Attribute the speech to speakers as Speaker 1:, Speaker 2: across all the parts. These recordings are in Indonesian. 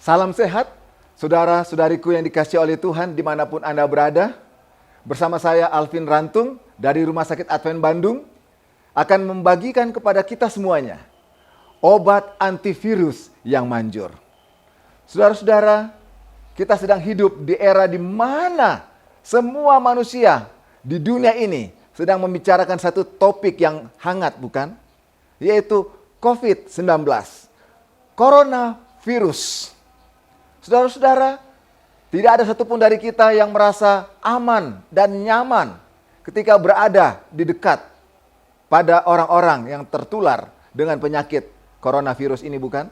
Speaker 1: Salam sehat, saudara-saudariku yang dikasihi oleh Tuhan dimanapun Anda berada. Bersama saya Alvin Rantung dari Rumah Sakit Advent Bandung akan membagikan kepada kita semuanya obat antivirus yang manjur. Saudara-saudara, kita sedang hidup di era di mana semua manusia di dunia ini sedang membicarakan satu topik yang hangat, bukan? Yaitu COVID-19, coronavirus. Saudara-saudara, tidak ada satupun dari kita yang merasa aman dan nyaman ketika berada di dekat pada orang-orang yang tertular dengan penyakit coronavirus ini, bukan?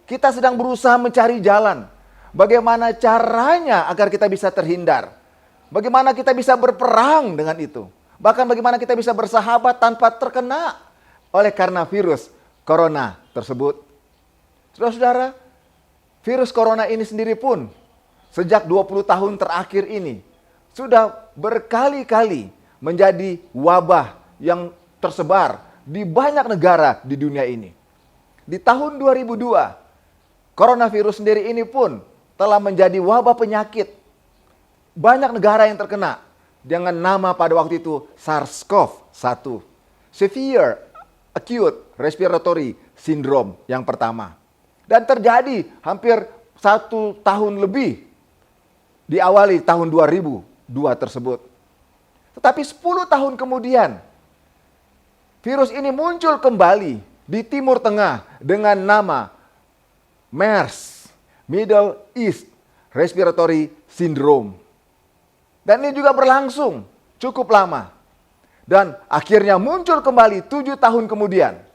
Speaker 1: Kita sedang berusaha mencari jalan. Bagaimana caranya agar kita bisa terhindar? Bagaimana kita bisa berperang dengan itu? Bahkan bagaimana kita bisa bersahabat tanpa terkena oleh karena virus corona tersebut? Saudara-saudara, virus corona ini sendiri pun sejak 20 tahun terakhir ini sudah berkali-kali menjadi wabah yang tersebar di banyak negara di dunia ini. Di tahun 2002, coronavirus sendiri ini pun telah menjadi wabah penyakit. Banyak negara yang terkena dengan nama pada waktu itu SARS-CoV-1, Severe Acute Respiratory Syndrome yang pertama. Dan terjadi hampir 1 tahun lebih diawali tahun 2002 tersebut. Tetapi 10 tahun kemudian, virus ini muncul kembali di Timur Tengah dengan nama MERS, Middle East Respiratory Syndrome. Dan ini juga berlangsung cukup lama. Dan akhirnya muncul kembali 7 tahun kemudian.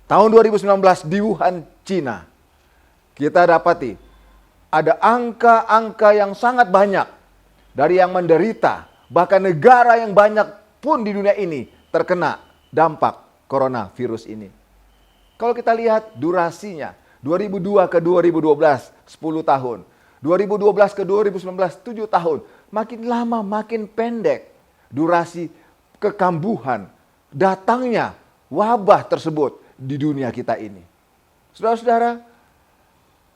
Speaker 1: Tahun 2019 di Wuhan, Cina. Kita dapati ada angka-angka yang sangat banyak dari yang menderita. Bahkan negara yang banyak pun di dunia ini terkena dampak coronavirus ini. Kalau kita lihat durasinya, 2002 ke 2012, 10 tahun. 2012 ke 2019, 7 tahun. Makin lama makin pendek durasi kekambuhan, datangnya wabah tersebut di dunia kita ini. Saudara-saudara,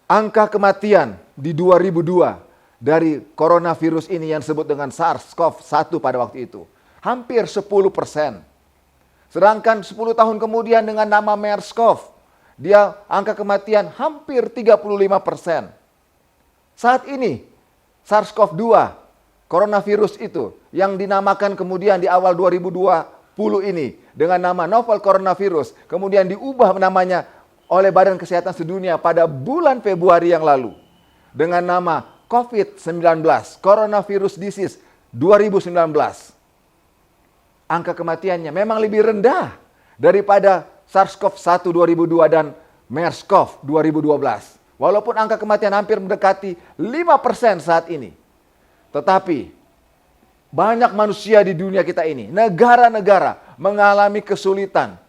Speaker 1: angka kematian di 2002 dari coronavirus ini yang disebut dengan SARS-CoV-1 pada waktu itu hampir 10%. Sedangkan 10 tahun kemudian dengan nama MERS-CoV, dia angka kematian hampir 35%. Saat ini SARS-CoV-2, coronavirus itu yang dinamakan kemudian di awal 2020 ini dengan nama novel coronavirus, kemudian diubah namanya oleh Badan Kesehatan Sedunia pada bulan Februari yang lalu dengan nama COVID-19, Coronavirus Disease 2019. Angka kematiannya memang lebih rendah daripada SARS-CoV-1 2002 dan MERS-CoV 2012. Walaupun angka kematian hampir mendekati 5% saat ini. Tetapi banyak manusia di dunia kita ini, negara-negara mengalami kesulitan.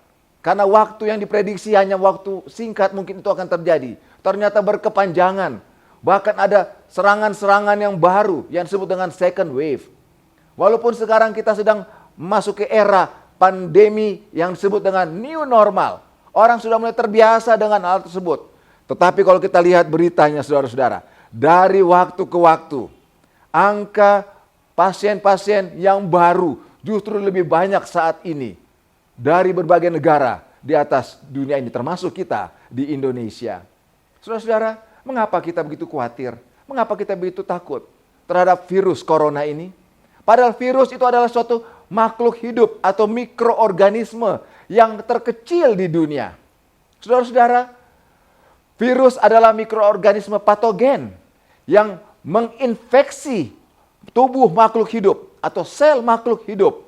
Speaker 1: Karena waktu yang diprediksi hanya waktu singkat mungkin itu akan terjadi. Ternyata berkepanjangan. Bahkan ada serangan-serangan yang baru yang disebut dengan second wave. Walaupun sekarang kita sedang masuk ke era pandemi yang disebut dengan new normal. Orang sudah mulai terbiasa dengan hal tersebut. Tetapi kalau kita lihat beritanya saudara-saudara, dari waktu ke waktu, angka pasien-pasien yang baru justru lebih banyak saat ini dari berbagai negara di atas dunia ini, termasuk kita di Indonesia. Saudara-saudara, mengapa kita begitu khawatir? Mengapa kita begitu takut terhadap virus corona ini? Padahal virus itu adalah suatu makhluk hidup atau mikroorganisme yang terkecil di dunia. Saudara-saudara, virus adalah mikroorganisme patogen yang menginfeksi tubuh makhluk hidup atau sel makhluk hidup.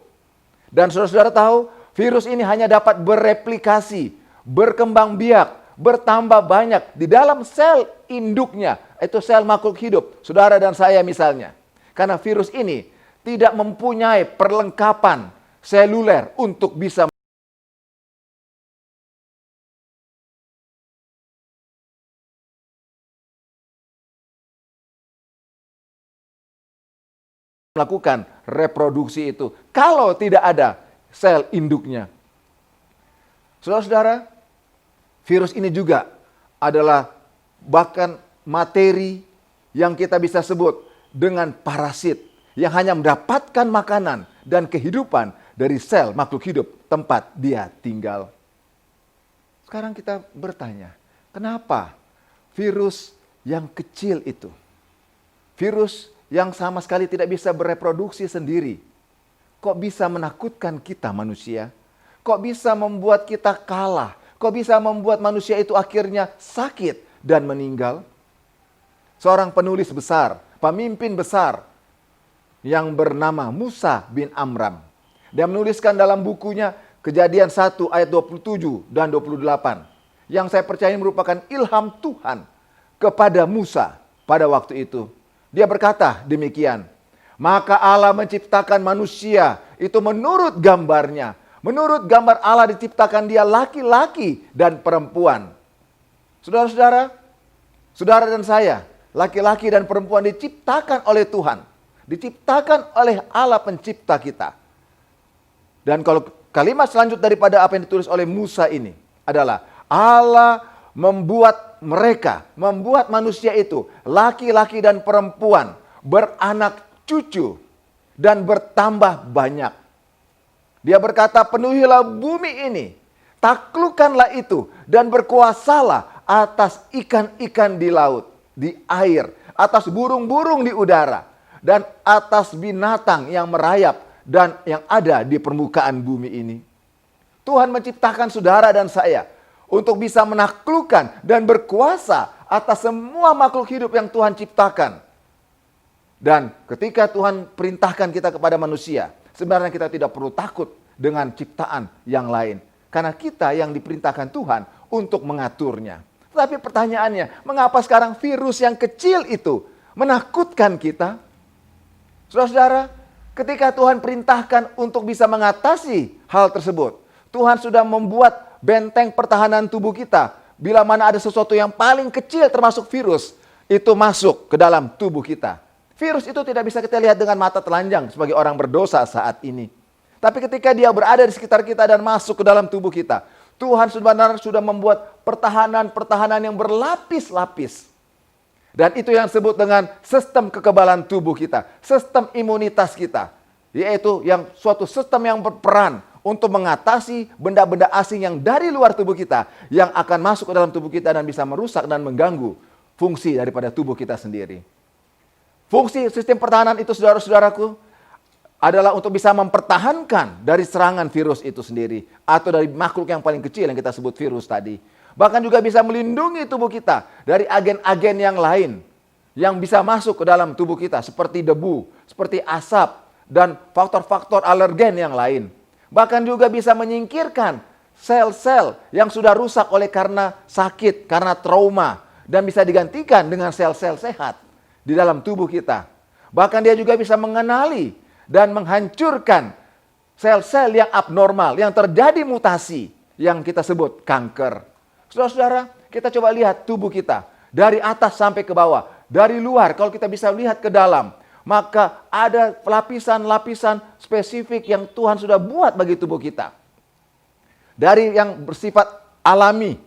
Speaker 1: Dan saudara-saudara tahu, virus ini hanya dapat bereplikasi, berkembang biak, bertambah banyak di dalam sel induknya, itu sel makhluk hidup, saudara dan saya misalnya. Karena virus ini tidak mempunyai perlengkapan seluler untuk bisa melakukan reproduksi itu kalau tidak ada sel induknya. Saudara-saudara, virus ini juga adalah bahkan materi yang kita bisa sebut dengan parasit yang hanya mendapatkan makanan dan kehidupan dari sel makhluk hidup tempat dia tinggal. Sekarang kita bertanya, kenapa virus yang kecil itu, virus yang sama sekali tidak bisa bereproduksi sendiri, kok bisa menakutkan kita manusia? Kok bisa membuat kita kalah? Kok bisa membuat manusia itu akhirnya sakit dan meninggal? Seorang penulis besar, pemimpin besar yang bernama Musa bin Amram. Dia menuliskan dalam bukunya Kejadian 1 ayat 27 dan 28. Yang saya percaya merupakan ilham Tuhan kepada Musa pada waktu itu. Dia berkata demikian, maka Allah menciptakan manusia itu menurut gambarnya. Menurut gambar Allah diciptakan dia laki-laki dan perempuan. Saudara-saudara, saudara dan saya, laki-laki dan perempuan diciptakan oleh Tuhan. Diciptakan oleh Allah pencipta kita. Dan kalau kalimat selanjut daripada apa yang ditulis oleh Musa ini adalah Allah membuat mereka, membuat manusia itu laki-laki dan perempuan beranak cucu dan bertambah banyak. Dia berkata, penuhilah bumi ini, taklukkanlah itu dan berkuasalah atas ikan-ikan di laut, di air, atas burung-burung di udara, dan atas binatang yang merayap dan yang ada di permukaan bumi ini. Tuhan menciptakan saudara dan saya untuk bisa menaklukkan dan berkuasa atas semua makhluk hidup yang Tuhan ciptakan. Dan ketika Tuhan perintahkan kita kepada manusia, sebenarnya kita tidak perlu takut dengan ciptaan yang lain. Karena kita yang diperintahkan Tuhan untuk mengaturnya. Tapi pertanyaannya, mengapa sekarang virus yang kecil itu menakutkan kita? Saudara-saudara, ketika Tuhan perintahkan untuk bisa mengatasi hal tersebut, Tuhan sudah membuat benteng pertahanan tubuh kita. Bila mana ada sesuatu yang paling kecil termasuk virus, itu masuk ke dalam tubuh kita. Virus itu tidak bisa kita lihat dengan mata telanjang sebagai orang berdosa saat ini. Tapi ketika dia berada di sekitar kita dan masuk ke dalam tubuh kita, Tuhan sebenarnya sudah membuat pertahanan-pertahanan yang berlapis-lapis. Dan itu yang disebut dengan sistem kekebalan tubuh kita, sistem imunitas kita. Yaitu yang suatu sistem yang berperan untuk mengatasi benda-benda asing yang dari luar tubuh kita, yang akan masuk ke dalam tubuh kita dan bisa merusak dan mengganggu fungsi daripada tubuh kita sendiri. Fungsi sistem pertahanan itu, saudara-saudaraku, adalah untuk bisa mempertahankan dari serangan virus itu sendiri, atau dari makhluk yang paling kecil yang kita sebut virus tadi. Bahkan juga bisa melindungi tubuh kita dari agen-agen yang lain yang bisa masuk ke dalam tubuh kita, seperti debu, seperti asap, dan faktor-faktor alergen yang lain. Bahkan juga bisa menyingkirkan sel-sel yang sudah rusak oleh karena sakit, karena trauma, dan bisa digantikan dengan sel-sel sehat di dalam tubuh kita. Bahkan dia juga bisa mengenali dan menghancurkan sel-sel yang abnormal, yang terjadi mutasi, yang kita sebut kanker. Saudara-saudara, kita coba lihat tubuh kita dari atas sampai ke bawah, dari luar. Kalau kita bisa lihat ke dalam, maka ada lapisan-lapisan spesifik yang Tuhan sudah buat bagi tubuh kita. Dari yang bersifat alami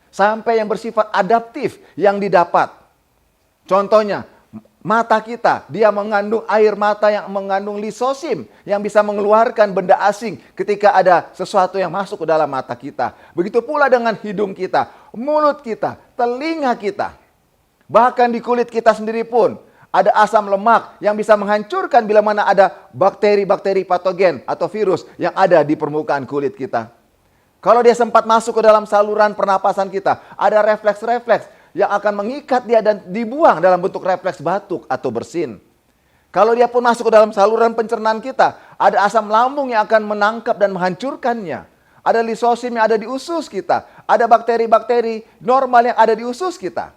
Speaker 1: sampai yang bersifat adaptif yang didapat. Contohnya, mata kita, dia mengandung air mata yang mengandung lisosim yang bisa mengeluarkan benda asing ketika ada sesuatu yang masuk ke dalam mata kita. Begitu pula dengan hidung kita, mulut kita, telinga kita. Bahkan di kulit kita sendiri pun ada asam lemak yang bisa menghancurkan bila mana ada bakteri-bakteri patogen atau virus yang ada di permukaan kulit kita. Kalau dia sempat masuk ke dalam saluran pernapasan kita, ada refleks-refleks yang akan mengikat dia dan dibuang dalam bentuk refleks batuk atau bersin. Kalau dia pun masuk ke dalam saluran pencernaan kita, ada asam lambung yang akan menangkap dan menghancurkannya. Ada lisosim yang ada di usus kita. Ada bakteri-bakteri normal yang ada di usus kita.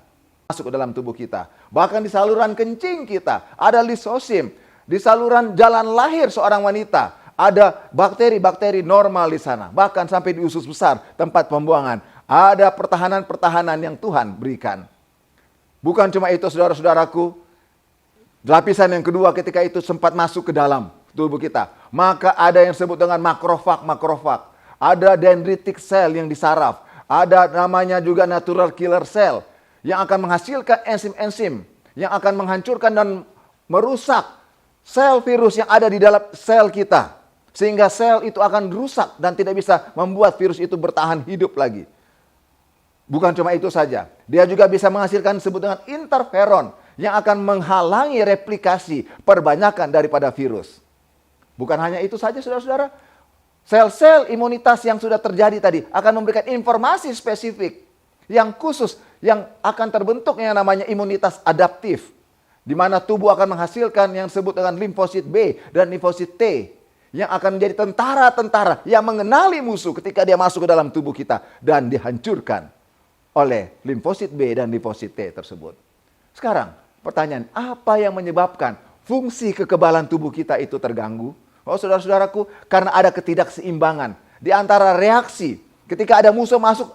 Speaker 1: Masuk ke dalam tubuh kita. Bahkan di saluran kencing kita, ada lisosim. Di saluran jalan lahir seorang wanita, ada bakteri-bakteri normal di sana. Bahkan sampai di usus besar, tempat pembuangan. Ada pertahanan-pertahanan yang Tuhan berikan. Bukan cuma itu, saudara-saudaraku. Lapisan yang kedua ketika itu sempat masuk ke dalam tubuh kita. Maka ada yang disebut dengan makrofag. Ada dendritic cell yang disaraf. Ada namanya juga natural killer cell yang akan menghasilkan enzim-enzim yang akan menghancurkan dan merusak sel virus yang ada di dalam sel kita. Sehingga sel itu akan rusak dan tidak bisa membuat virus itu bertahan hidup lagi. Bukan cuma itu saja, dia juga bisa menghasilkan disebut dengan interferon yang akan menghalangi replikasi perbanyakan daripada virus. Bukan hanya itu saja, saudara-saudara. Sel-sel imunitas yang sudah terjadi tadi akan memberikan informasi spesifik yang khusus yang akan terbentuk yang namanya imunitas adaptif. Di mana tubuh akan menghasilkan yang disebut dengan limfosit B dan limfosit T yang akan menjadi tentara-tentara yang mengenali musuh ketika dia masuk ke dalam tubuh kita dan dihancurkan oleh limfosit B dan limfosit T tersebut. Sekarang, pertanyaan, apa yang menyebabkan fungsi kekebalan tubuh kita itu terganggu? Oh, saudara-saudaraku, karena ada ketidakseimbangan di antara reaksi ketika ada musuh masuk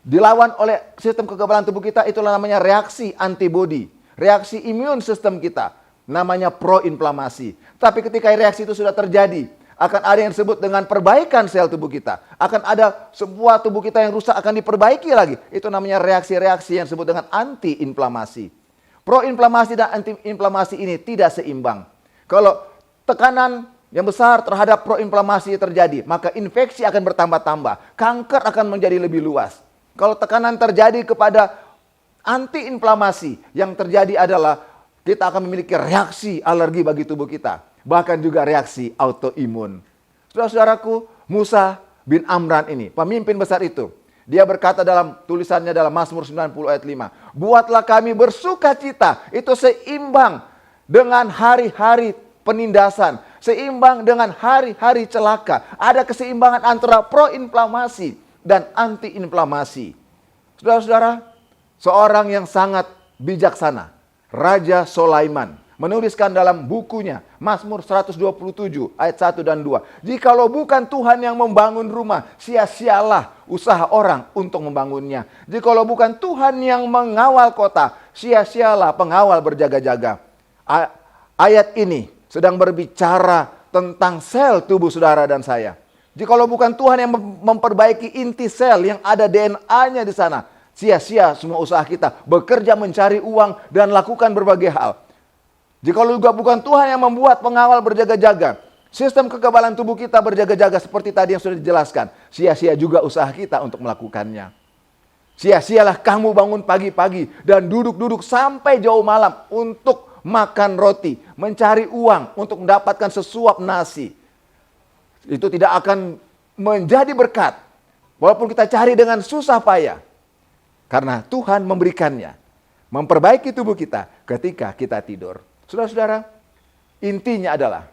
Speaker 1: dilawan oleh sistem kekebalan tubuh kita, itulah namanya reaksi antibodi, reaksi imun sistem kita, namanya proinflamasi. Tapi ketika reaksi itu sudah terjadi, akan ada yang disebut dengan perbaikan sel tubuh kita. Akan ada sebuah tubuh kita yang rusak akan diperbaiki lagi. Itu namanya reaksi-reaksi yang disebut dengan anti-inflamasi. Proinflamasi dan anti-inflamasi ini tidak seimbang. Kalau tekanan yang besar terhadap proinflamasi terjadi, maka infeksi akan bertambah-tambah. Kanker akan menjadi lebih luas. Kalau tekanan terjadi kepada anti-inflamasi, yang terjadi adalah kita akan memiliki reaksi alergi bagi tubuh kita. Bahkan juga reaksi autoimun. Saudara-saudaraku, Musa bin Amran ini, pemimpin besar itu, dia berkata dalam tulisannya dalam Mazmur 90 ayat 5, buatlah kami bersuka cita, itu seimbang dengan hari-hari penindasan, seimbang dengan hari-hari celaka. Ada keseimbangan antara proinflamasi dan antiinflamasi. Saudara-saudara, seorang yang sangat bijaksana, Raja Sulaiman, menuliskan dalam bukunya Mazmur 127 ayat 1 dan 2. Jikalau bukan Tuhan yang membangun rumah, sia-sialah usaha orang untuk membangunnya. Jikalau bukan Tuhan yang mengawal kota, sia-sialah pengawal berjaga-jaga. Ayat ini sedang berbicara tentang sel tubuh saudara dan saya. Jikalau bukan Tuhan yang memperbaiki inti sel yang ada DNA-nya di sana, sia-sia semua usaha kita bekerja mencari uang dan lakukan berbagai hal. Jikalau juga bukan Tuhan yang membuat pengawal berjaga-jaga, sistem kekebalan tubuh kita berjaga-jaga seperti tadi yang sudah dijelaskan, sia-sia juga usaha kita untuk melakukannya. Sia-sialah kamu bangun pagi-pagi dan duduk-duduk sampai jauh malam untuk makan roti, mencari uang untuk mendapatkan sesuap nasi. Itu tidak akan menjadi berkat, walaupun kita cari dengan susah payah. Karena Tuhan memberikannya, memperbaiki tubuh kita ketika kita tidur. Saudara-saudara, intinya adalah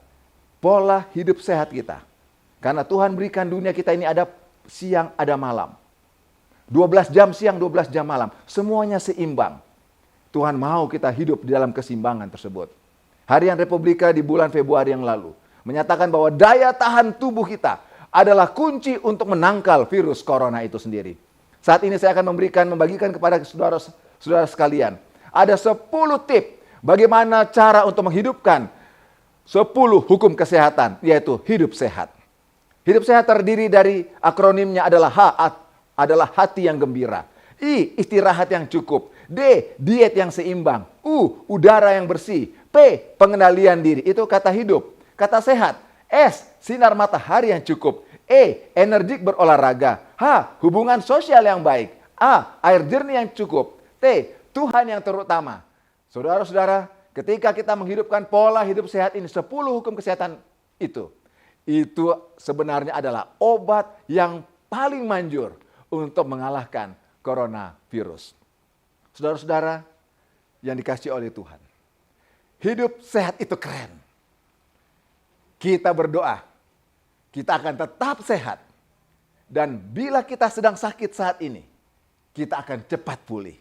Speaker 1: pola hidup sehat kita. Karena Tuhan berikan dunia kita ini ada siang, ada malam. 12 jam siang, 12 jam malam. Semuanya seimbang. Tuhan mau kita hidup di dalam keseimbangan tersebut. Harian Republika di bulan Februari yang lalu menyatakan bahwa daya tahan tubuh kita adalah kunci untuk menangkal virus corona itu sendiri. Saat ini saya akan membagikan kepada saudara-saudara sekalian. Ada 10 tips bagaimana cara untuk menghidupkan 10 hukum kesehatan, yaitu hidup sehat. Hidup sehat terdiri dari akronimnya adalah H, adalah hati yang gembira. I, istirahat yang cukup. D, diet yang seimbang. U, udara yang bersih. P, pengendalian diri. Itu kata hidup. Kata sehat. S, sinar matahari yang cukup. E, energik berolahraga. H, hubungan sosial yang baik. A, air jernih yang cukup. T, Tuhan yang terutama. Saudara-saudara, ketika kita menghidupkan pola hidup sehat ini, 10 hukum kesehatan itu sebenarnya adalah obat yang paling manjur untuk mengalahkan coronavirus. Saudara-saudara yang dikasihi oleh Tuhan, hidup sehat itu keren. Kita berdoa, kita akan tetap sehat. Dan bila kita sedang sakit saat ini, kita akan cepat pulih.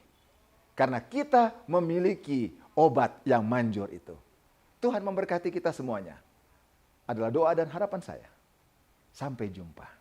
Speaker 1: Karena kita memiliki obat yang manjur itu. Tuhan memberkati kita semuanya. Adalah doa dan harapan saya. Sampai jumpa.